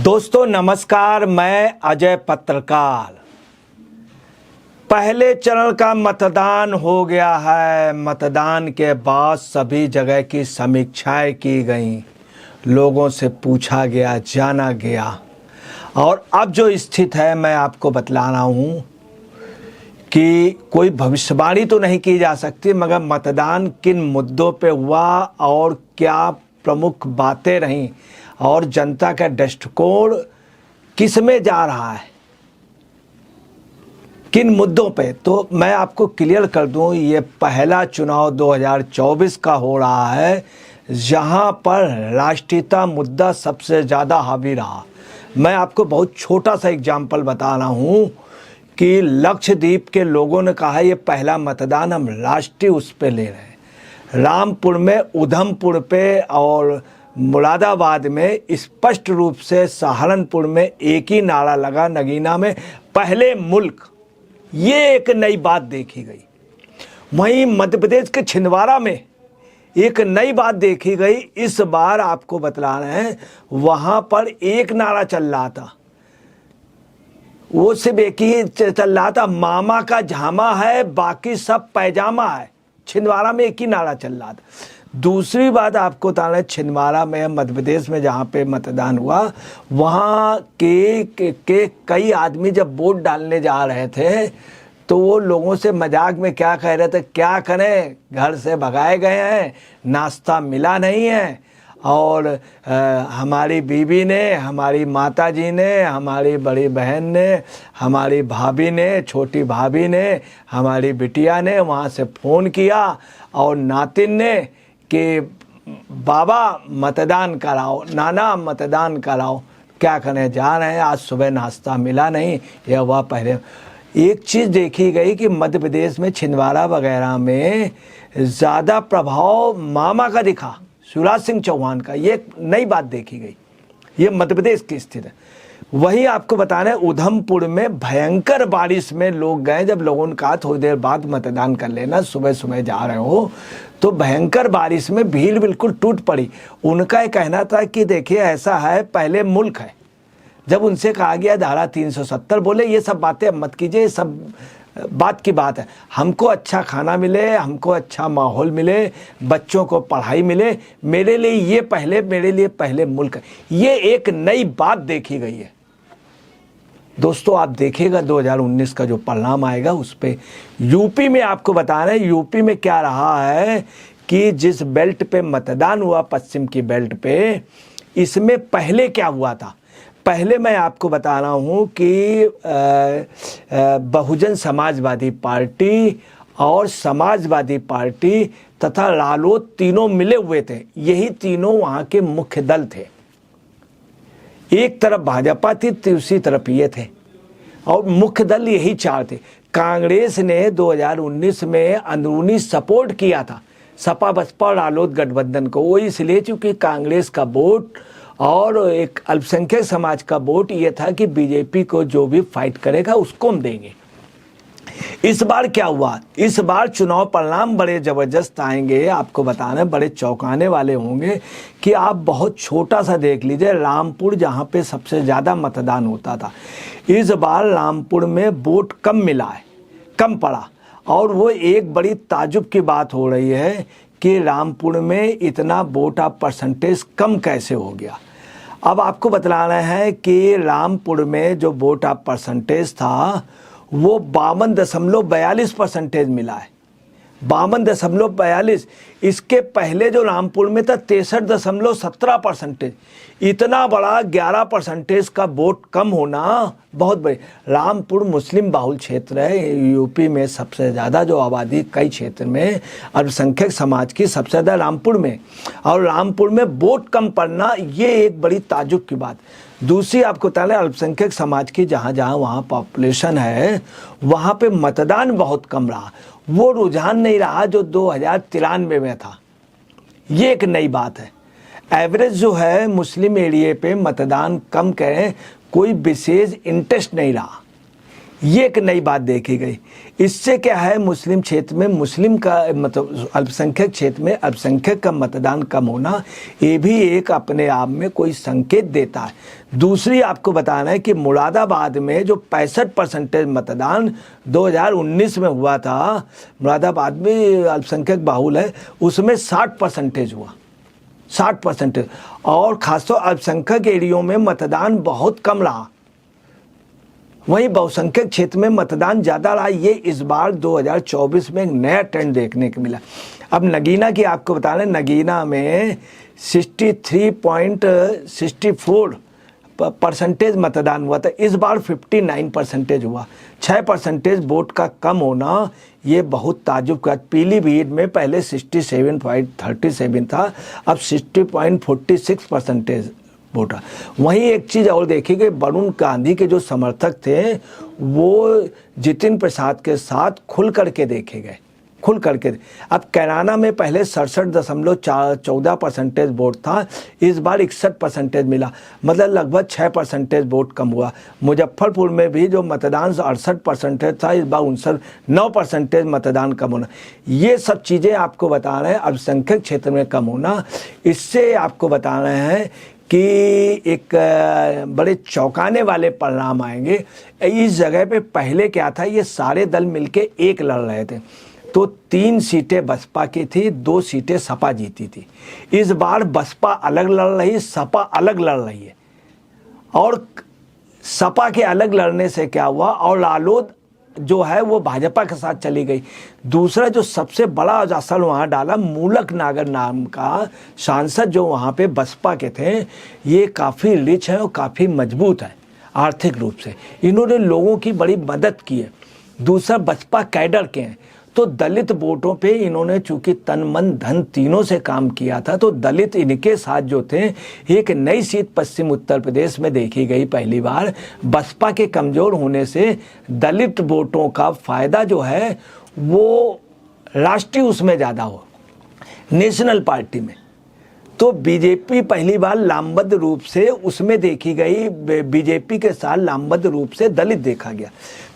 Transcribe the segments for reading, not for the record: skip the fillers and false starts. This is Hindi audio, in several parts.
दोस्तों नमस्कार, मैं अजय पत्रकार। पहले चरण का मतदान हो गया है। मतदान के बाद सभी जगह की समीक्षाएं की गई, लोगों से पूछा गया, जाना गया और अब जो स्थिति है मैं आपको बतला रहा हूँ कि कोई भविष्यवाणी तो नहीं की जा सकती, मगर मतदान किन मुद्दों पे हुआ और क्या प्रमुख बातें रहीं और जनता का दृष्टिकोण किस में जा रहा है, किन मुद्दों पे, तो मैं आपको क्लियर कर दूं। ये पहला चुनाव 2024 का हो रहा है जहां पर राष्ट्रीयता मुद्दा सबसे ज़्यादा हावी रहा। मैं आपको बहुत छोटा सा एग्जाम्पल बता रहा हूं कि लक्षद्वीप के लोगों ने कहा ये पहला मतदान हम राष्ट्रीय उस पे ले रहे हैं। रामपुर में, उधमपुर पे और मुरादाबाद में स्पष्ट रूप से, सहारनपुर में एक ही नारा लगा, नगीना में पहले मुल्क। ये एक नई बात देखी गई। वहीं मध्य प्रदेश के छिंदवाड़ा में एक नई बात देखी गई। इस बार आपको बतला रहे हैं, वहां पर एक नारा चल रहा था, वो सिर्फ एक ही चल रहा था, मामा का झामा है बाकी सब पैजामा है। छिंदवाड़ा में एक ही नारा चल रहा था। दूसरी बात आपको बताना है, छिंदवाड़ा में, मध्य प्रदेश में जहाँ पे मतदान हुआ, वहाँ के कई आदमी जब वोट डालने जा रहे थे तो वो लोगों से मजाक में क्या कह रहे थे, क्या करें, घर से भगाए गए हैं, नाश्ता मिला नहीं है और हमारी बीवी ने, हमारी माताजी ने, हमारी बड़ी बहन ने, हमारी भाभी ने, छोटी भाभी ने, हमारी बिटिया ने वहाँ से फ़ोन किया और नातिन ने कि बाबा मतदान कराओ, नाना मतदान कराओ। क्या करें, जा रहे हैं, आज सुबह नाश्ता मिला नहीं, यह हुआ पहले। एक चीज़ देखी गई कि मध्य प्रदेश में छिंदवाड़ा वगैरह में ज़्यादा प्रभाव मामा का दिखा, शिवराज सिंह चौहान का। ये नई बात देखी गई। ये मध्य प्रदेश की स्थिति है। वहीं आपको बता रहे हैं, उधमपुर में भयंकर बारिश में लोग गए। जब लोगों ने कहा थोड़ी देर बाद मतदान कर लेना, सुबह सुबह जा रहे हो, तो भयंकर बारिश में भीड़ बिल्कुल टूट पड़ी। उनका ये कहना था कि देखिए ऐसा है, पहले मुल्क है। जब उनसे कहा गया धारा 370, बोले ये सब बातें मत कीजिए, सब बात की बात है, हमको अच्छा खाना मिले, हमको अच्छा माहौल मिले, बच्चों को पढ़ाई मिले, मेरे लिए ये पहले, मेरे लिए पहले मुल्क है। ये एक नई बात देखी गई है। दोस्तों आप देखिएगा 2019 का जो परिणाम आएगा उस पे। यूपी में आपको बता रहे हैं, यूपी में क्या रहा है कि जिस बेल्ट पे मतदान हुआ, पश्चिम की बेल्ट पे, इसमें पहले क्या हुआ था। पहले मैं आपको बता रहा हूँ कि बहुजन समाजवादी पार्टी और समाजवादी पार्टी तथा रालोद तीनों मिले हुए थे। यही तीनों वहाँ के मुख्य दल थे। एक तरफ भाजपा थी, दूसरी तरफ ये थे और मुख्य दल यही चार थे। कांग्रेस ने 2019 में अंदरूनी सपोर्ट किया था सपा बसपा रालोद गठबंधन को। वो इसलिए क्योंकि कांग्रेस का वोट और एक अल्पसंख्यक समाज का वोट ये था कि बीजेपी को जो भी फाइट करेगा उसको हम देंगे। इस बार क्या हुआ, इस बार चुनाव परिणाम बड़े ज़बरदस्त आएंगे। आपको बताना, बड़े चौंकाने वाले होंगे कि आप बहुत छोटा सा देख लीजिए, रामपुर जहाँ पे सबसे ज़्यादा मतदान होता था, इस बार रामपुर में वोट कम मिला है, कम पड़ा। और वो एक बड़ी ताजुब की बात हो रही है कि रामपुर में इतना वोट ऑफ परसेंटेज कम कैसे हो गया। अब आपको बतला रहे हैं कि रामपुर में जो वोट ऑफ परसेंटेज था वो 52.42% मिला है, 52.42। इसके पहले जो रामपुर में था 63.17%। इतना बड़ा 11% का वोट कम होना बहुत बड़ी। रामपुर मुस्लिम बाहुल क्षेत्र है, यूपी में सबसे ज़्यादा जो आबादी कई क्षेत्र में अल्पसंख्यक समाज की सबसे ज़्यादा रामपुर में, और रामपुर में वोट कम पड़ना ये एक बड़ी ताजुब की बात। दूसरी आपको बता दें, अल्पसंख्यक समाज की जहाँ जहाँ वहाँ पॉपुलेशन है वहाँ पे मतदान बहुत कम रहा। वो रुझान नहीं रहा जो 2093 में था। ये एक नई बात है। एवरेज जो है मुस्लिम एरिया पे मतदान कम करें, कोई विशेष इंटरेस्ट नहीं रहा। ये एक नई बात देखी गई। इससे क्या है, मुस्लिम क्षेत्र में मुस्लिम का मतलब अल्पसंख्यक क्षेत्र में अल्पसंख्यक का मतदान कम होना, ये भी एक अपने आप में कोई संकेत देता है। दूसरी आपको बताना है कि मुरादाबाद में जो 65% मतदान 2019 में हुआ था, मुरादाबाद में अल्पसंख्यक बाहुल है, उसमें 60% हुआ, 60%। और खासतौर अल्पसंख्यक एरियो में मतदान बहुत कम रहा, वहीं बहुसंख्यक क्षेत्र में मतदान ज़्यादा रहा। ये इस बार 2024 में एक नया ट्रेंड देखने को मिला। अब नगीना की आपको बता रहे, नगीना में 63.64% मतदान हुआ था, इस बार 59% हुआ। 6% वोट का कम होना ये बहुत ताज्जुब का। पीलीभीत में पहले 67.37 था, अब 60.46% वोटा। वहीं एक चीज़ और देखी गई, वरुण गांधी के जो समर्थक थे वो जितिन प्रसाद के साथ खुल करके देखे गए, खुल करके। अब कैराना में पहले 67.14% वोट था, इस बार 61% मिला, मतलब लगभग 6% वोट कम हुआ। मुजफ्फरपुर में भी जो मतदान 68% था, इस बार 9% मतदान कम होना। ये सब चीज़ें आपको बता रहे हैं अल्पसंख्यक क्षेत्र में कम होना। इससे आपको बता रहे हैं कि एक बड़े चौंकाने वाले परिणाम आएंगे। इस जगह पे पहले क्या था, ये सारे दल मिलके एक लड़ रहे थे, तो 3 सीटें बसपा की थी, 2 सीटें सपा जीती थी। इस बार बसपा अलग लड़ रही, सपा अलग लड़ रही है। और सपा के अलग लड़ने से क्या हुआ, और रालोद जो है वो भाजपा के साथ चली गई। दूसरा जो सबसे बड़ा असर वहाँ डाला, मूलक नागर नाम का सांसद जो वहाँ पे बसपा के थे, ये काफ़ी रिच है और काफ़ी मजबूत है आर्थिक रूप से, इन्होंने लोगों की बड़ी मदद की है। दूसरा बसपा कैडर के हैं, तो दलित वोटों पे इन्होंने चूंकि तन मन धन तीनों से काम किया था, तो दलित इनके साथ जो थे। एक नई सीट पश्चिम उत्तर प्रदेश में देखी गई पहली बार, बसपा के कमज़ोर होने से दलित वोटों का फ़ायदा जो है वो राष्ट्रीय उसमें ज़्यादा हो, नेशनल पार्टी में। तो बीजेपी पहली बार लामबद्ध रूप से उसमें देखी गई, बीजेपी के साथ लामबद्ध रूप से दलित देखा गया।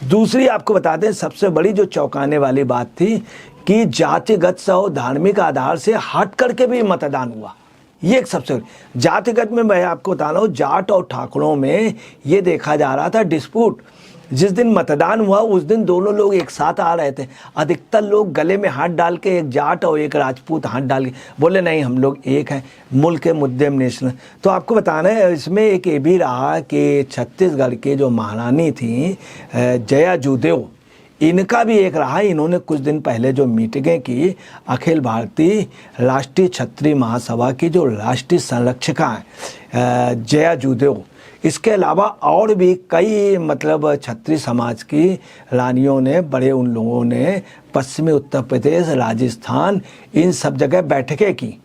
दूसरी आपको बता दें, सबसे बड़ी जो चौंकाने वाली बात थी कि जातिगत और धार्मिक आधार से हट करके भी मतदान हुआ। ये एक सबसे जातिगत में मैं आपको बता रहा हूँ, जाट और ठाकुरों में ये देखा जा रहा था डिस्प्यूट। जिस दिन मतदान हुआ उस दिन दोनों लोग एक साथ आ रहे थे, अधिकतर लोग गले में हाथ डाल के, एक जाट और एक राजपूत हाथ डाल के बोले नहीं हम लोग एक हैं, मुल्क के मुद्दे में नेशनल। तो आपको बताना है इसमें एक ये भी रहा कि छत्तीसगढ़ के जो महारानी थी जया जूदेव, इनका भी एक रहा। इन्होंने कुछ दिन पहले जो मीटिंगें की, अखिल भारतीय राष्ट्रीय क्षत्रिय महासभा की जो राष्ट्रीय संरक्षिका हैं जया जूदेव, इसके अलावा और भी कई मतलब क्षत्रिय समाज की रानियों ने, बड़े उन लोगों ने पश्चिमी उत्तर प्रदेश, राजस्थान, इन सब जगह बैठकें की।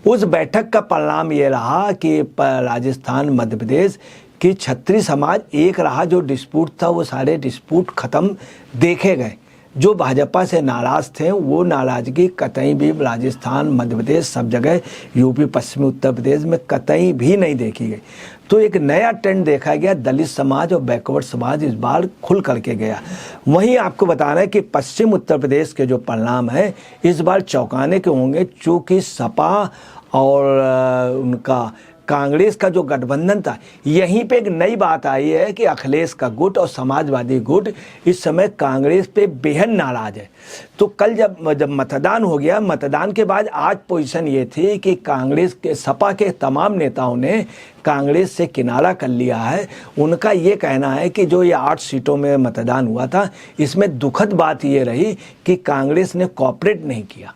उस बैठक का परिणाम ये रहा कि राजस्थान, मध्य प्रदेश कि क्षत्रिय समाज एक रहा, जो डिस्प्यूट था वो सारे डिस्प्यूट ख़त्म देखे गए। जो भाजपा से नाराज़ थे वो नाराज़गी कतई भी राजस्थान, मध्य प्रदेश, सब जगह, यूपी, पश्चिमी उत्तर प्रदेश में कतई भी नहीं देखी गई। तो एक नया ट्रेंड देखा गया, दलित समाज और बैकवर्ड समाज इस बार खुल करके गया। वहीं आपको बताना है कि पश्चिम उत्तर प्रदेश के जो परिणाम हैं इस बार चौंकाने के होंगे, चूँकि सपा और उनका कांग्रेस का जो गठबंधन था, यहीं पे एक नई बात आई है कि अखिलेश का गुट और समाजवादी गुट इस समय कांग्रेस पे बेहद नाराज है। तो कल जब मतदान हो गया, मतदान के बाद आज पोजीशन ये थी कि कांग्रेस के, सपा के तमाम नेताओं ने कांग्रेस से किनारा कर लिया है। उनका ये कहना है कि जो ये 8 सीटों में मतदान हुआ था, इसमें दुखद बात ये रही कि कांग्रेस ने कोऑपरेट नहीं किया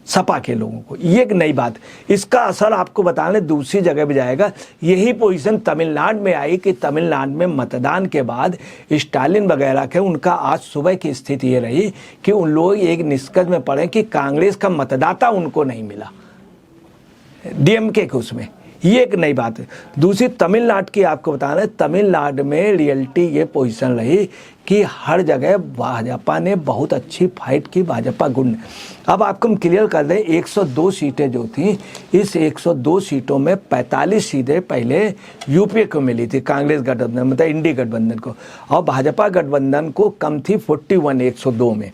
सपा के लोगों को। ये एक नई बात, इसका असर आपको बताने दूसरी जगह भी जाएगा। यही पोजीशन तमिलनाडु में आई कि तमिलनाडु में मतदान के बाद स्टालिन वगैरह के, उनका आज सुबह की स्थिति ये रही कि उन लोग एक निष्कर्ष में पड़े कि कांग्रेस का मतदाता उनको नहीं मिला, डीएमके के उसमें। ये एक नई बात है। दूसरी तमिलनाडु की आपको बताना है, तमिलनाडु में रियलिटी ये पोजीशन रही कि हर जगह भाजपा ने बहुत अच्छी फाइट की, भाजपा गुट। अब आपको हम क्लियर कर दें, 102 सीटें जो थी, इस 102 सीटों में 45 सीटें पहले यूपीए को मिली थी, कांग्रेस गठबंधन मतलब इंडी गठबंधन को, और भाजपा गठबंधन को कम थी 41 102 में।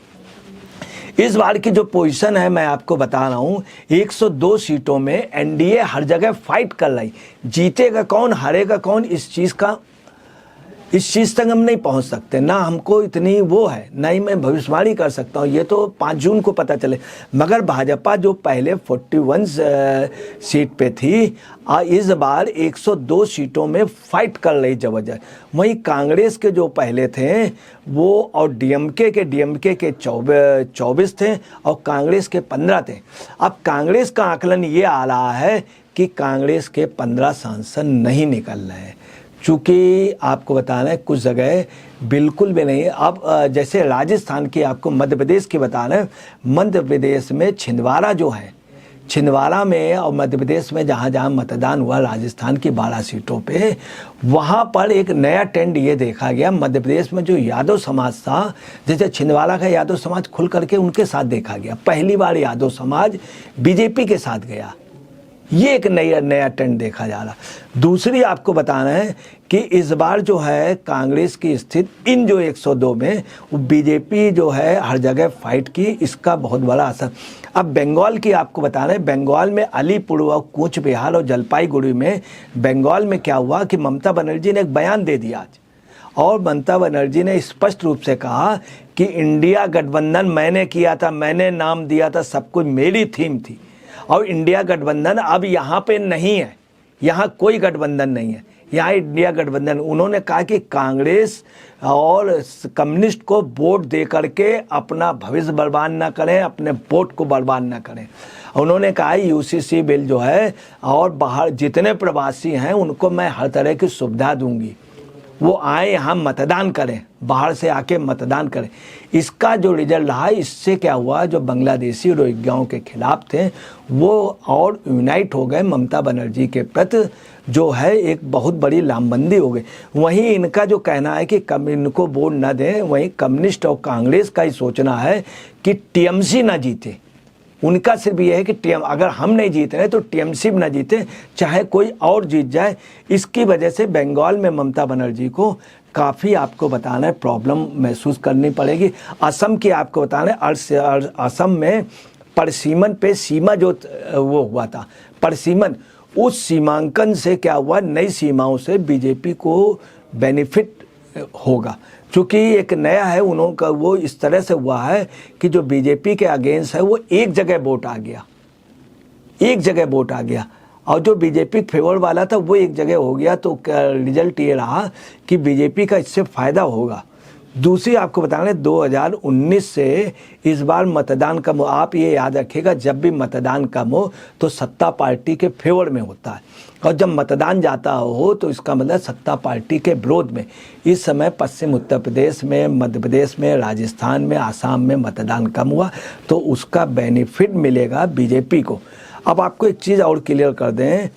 इस बार की जो पोजीशन है मैं आपको बता रहा हूँ, 102 सीटों में एनडीए हर जगह फाइट कर रही, जीतेगा कौन हारेगा कौन इस चीज़ तक हम नहीं पहुंच सकते, ना हमको इतनी वो है, ना ही मैं भविष्यवाणी कर सकता हूं, ये तो 5 जून को पता चले। मगर भाजपा जो पहले 41 सीट पे थी, इस बार 102 सीटों में फाइट कर रही जबरदस्त। वहीं कांग्रेस के जो पहले थे वो और डीएमके के 24 थे और कांग्रेस के 15 थे। अब कांग्रेस का आकलन ये आ रहा है कि कांग्रेस के 15 सांसद नहीं निकल रहे हैं, चूँकि आपको बताना है कुछ जगह बिल्कुल भी नहीं। अब जैसे राजस्थान की, आपको मध्य प्रदेश की बता रहे हैं, मध्य प्रदेश में छिंदवाड़ा जो है, छिंदवाड़ा में और मध्य प्रदेश में जहाँ जहाँ मतदान हुआ राजस्थान की 12 सीटों पे, वहाँ पर एक नया ट्रेंड ये देखा गया। मध्य प्रदेश में जो यादव समाज था, जैसे छिंदवाड़ा का यादव समाज खुल करके उनके साथ देखा गया, पहली बार यादव समाज बीजेपी के साथ गया, ये एक नया ट्रेंड देखा जा रहा। दूसरी आपको बताना है कि इस बार जो है कांग्रेस की स्थिति इन जो 102 में, वो बीजेपी जो है हर जगह फाइट की, इसका बहुत बड़ा असर। अब बंगाल की आपको बताना है, बंगाल में अलीपुर और कूच बिहार और जलपाईगुड़ी में, बंगाल में क्या हुआ कि ममता बनर्जी ने एक बयान दे दिया आज, और ममता बनर्जी ने स्पष्ट रूप से कहा कि इंडिया गठबंधन मैंने किया था, मैंने नाम दिया था, सब कुछ मेरी थीम थी, और इंडिया गठबंधन अब यहाँ पे नहीं है, यहाँ कोई गठबंधन नहीं है, यहाँ इंडिया गठबंधन। उन्होंने कहा कि कांग्रेस और कम्युनिस्ट को वोट दे करके अपना भविष्य बर्बाद ना करें, अपने वोट को बर्बाद ना करें। उन्होंने कहा यूसीसी बिल जो है और बाहर जितने प्रवासी हैं उनको मैं हर तरह की सुविधा दूंगी, वो आए यहाँ मतदान करें, बाहर से आके मतदान करें। इसका जो रिजल्ट रहा, इससे क्या हुआ, जो बांग्लादेशी रोहिंग्याओं के खिलाफ थे वो और यूनाइट हो गए, ममता बनर्जी के प्रति जो है एक बहुत बड़ी लामबंदी हो गई। वहीं इनका जो कहना है कि इनको वोट न दें, वहीं कम्युनिस्ट और कांग्रेस का ही सोचना है कि टीएमसी ना जीते। उनका सिर्फ ये है कि अगर हम नहीं जीत रहे तो टीएमसी ना जीते, चाहे कोई और जीत जाए। इसकी वजह से बंगाल में ममता बनर्जी को काफ़ी आपको बताना है प्रॉब्लम महसूस करनी पड़ेगी। असम की आपको बताना है, असम में परसीमन पे सीमा जो वो हुआ था, परसीमन, उस सीमांकन से क्या हुआ, नई सीमाओं से बीजेपी को बेनिफिट होगा, क्योंकि एक नया है उन्हों का, वो इस तरह से हुआ है कि जो बीजेपी के अगेंस्ट है वो एक जगह वोट आ गया, एक जगह वोट आ गया, और जो बीजेपी फेवर वाला था वो एक जगह हो गया। तो रिजल्ट ये रहा कि बीजेपी का इससे फ़ायदा होगा। दूसरी आपको बताना है, 2019 से इस बार मतदान कम हो। आप ये याद रखिएगा, जब भी मतदान कम हो तो सत्ता पार्टी के फेवर में होता है, और जब मतदान जाता हो तो इसका मतलब सत्ता पार्टी के विरोध में। इस समय पश्चिम उत्तर प्रदेश में, मध्य प्रदेश में, राजस्थान में, आसाम में मतदान कम हुआ, तो उसका बेनिफिट मिलेगा बीजेपी को। अब आपको एक चीज़ और क्लियर कर दें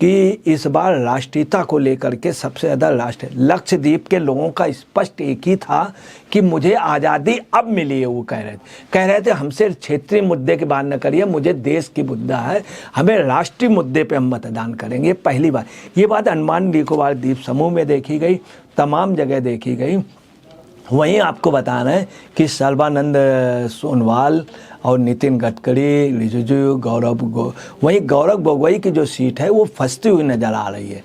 कि इस बार राष्ट्रीयता को लेकर के सबसे ज़्यादा लक्षद्वीप के लोगों का स्पष्ट एक ही था कि मुझे आज़ादी अब मिली है। वो कह रहे थे हमसे क्षेत्रीय मुद्दे की बात न करिए, मुझे देश की मुद्दा है, हमें राष्ट्रीय मुद्दे पे हम मतदान करेंगे। पहली बार ये बात अंडमान निकोबार द्वीप समूह में देखी गई, तमाम जगह देखी गई। वहीं आपको बताना है कि सर्बानंद सोनोवाल और नितिन गडकरी, रिजिजू, वहीं गौरव गोगोई की जो सीट है वो फंसती हुई नज़र आ रही है।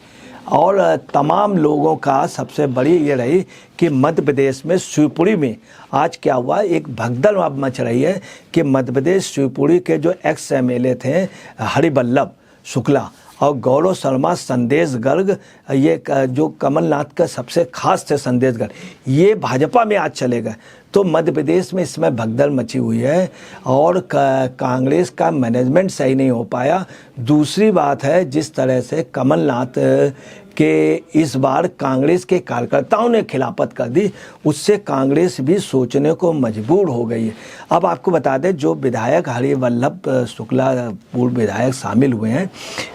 और तमाम लोगों का सबसे बड़ी ये रही कि मध्य प्रदेश में शिवपुरी में आज क्या हुआ, एक भगदड़ अब मच रही है कि मध्य प्रदेश शिवपुरी के जो एक्स एमएलए थे हरिवल्लभ शुक्ला और गौरव शर्मा, संदेश गर्ग, ये जो कमलनाथ का सबसे खास थे संदेश गर्ग, ये भाजपा में आज चले गए। तो मध्य प्रदेश में इसमें भगदड़ मची हुई है और कांग्रेस का मैनेजमेंट सही नहीं हो पाया। दूसरी बात है, जिस तरह से कमलनाथ कि इस बार कांग्रेस के कार्यकर्ताओं ने खिलाफत कर दी, उससे कांग्रेस भी सोचने को मजबूर हो गई है। अब आपको बता दें, जो विधायक हरिवल्लभ शुक्ला पूर्व विधायक शामिल हुए हैं,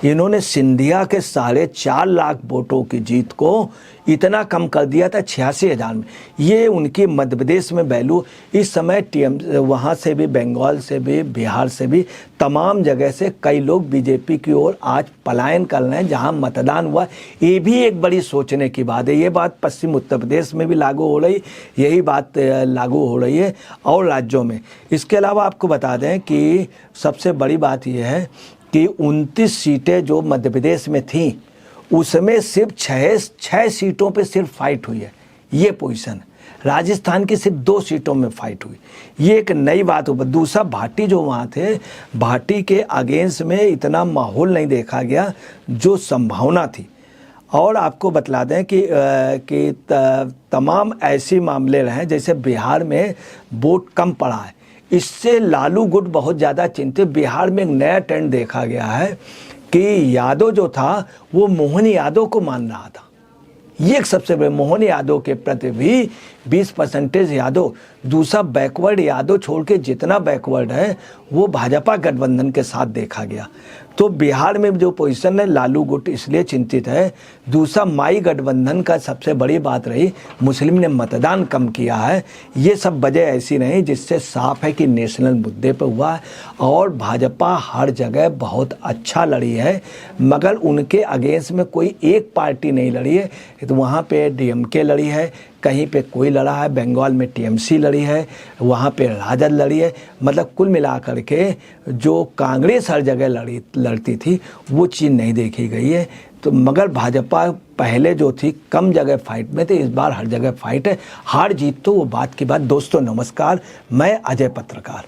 इन्होंने सिंधिया के 4.5 लाख वोटों की जीत को इतना कम कर दिया था 86,000 में। ये उनकी मध्य प्रदेश में वैल्यू इस समय वहाँ से भी, बंगाल से भी, बिहार से भी, तमाम जगह से कई लोग बीजेपी की ओर आज पलायन कर रहे हैं जहाँ मतदान हुआ। ये भी एक बड़ी सोचने की बात है। ये बात पश्चिम उत्तर प्रदेश में भी लागू हो रही, यही बात लागू हो रही है और राज्यों में। इसके अलावा आपको बता दें कि सबसे बड़ी बात यह है कि 29 सीटें जो मध्य प्रदेश में थीं, उसमें सिर्फ 6 सीटों पे सिर्फ फाइट हुई है। ये पोजीशन है। राजस्थान की सिर्फ 2 सीटों में फाइट हुई। ये एक नई बात हो। दूसरा, भाटी जो वहाँ थे, भाटी के अगेंस्ट में इतना माहौल नहीं देखा गया जो संभावना थी। और आपको बतला दें कि तमाम ऐसे मामले रहे, जैसे बिहार में वोट कम पड़ा है, इससे लालू गुट बहुत ज़्यादा चिंतित। बिहार में एक नया ट्रेंड देखा गया है कि यादव जो था वो मोहन यादव को मान रहा था। ये एक सबसे बड़े, मोहन यादव के प्रति भी 20% यादव। दूसरा, बैकवर्ड यादव छोड़ के जितना बैकवर्ड है वो भाजपा गठबंधन के साथ देखा गया। तो बिहार में जो पोजीशन है, लालू गुट इसलिए चिंतित है। दूसरा, माई गठबंधन का सबसे बड़ी बात रही, मुस्लिम ने मतदान कम किया है। ये सब वजह ऐसी नहीं जिससे साफ है कि नेशनल मुद्दे पर हुआ है। और भाजपा हर जगह बहुत अच्छा लड़ी है, मगर उनके अगेंस्ट में कोई एक पार्टी नहीं लड़ी है। तो वहाँ पे डीएमके लड़ी है, कहीं पे कोई लड़ा है, बंगाल में टीएमसी लड़ी है, वहाँ पे राजद लड़ी है। मतलब कुल मिलाकर के जो कांग्रेस हर जगह लड़ती थी वो चीज़ नहीं देखी गई है। तो मगर भाजपा पहले जो थी कम जगह फाइट में थे, इस बार हर जगह फाइट है। हार जीत तो वो बात की बात। दोस्तों नमस्कार, मैं अजय पत्रकार।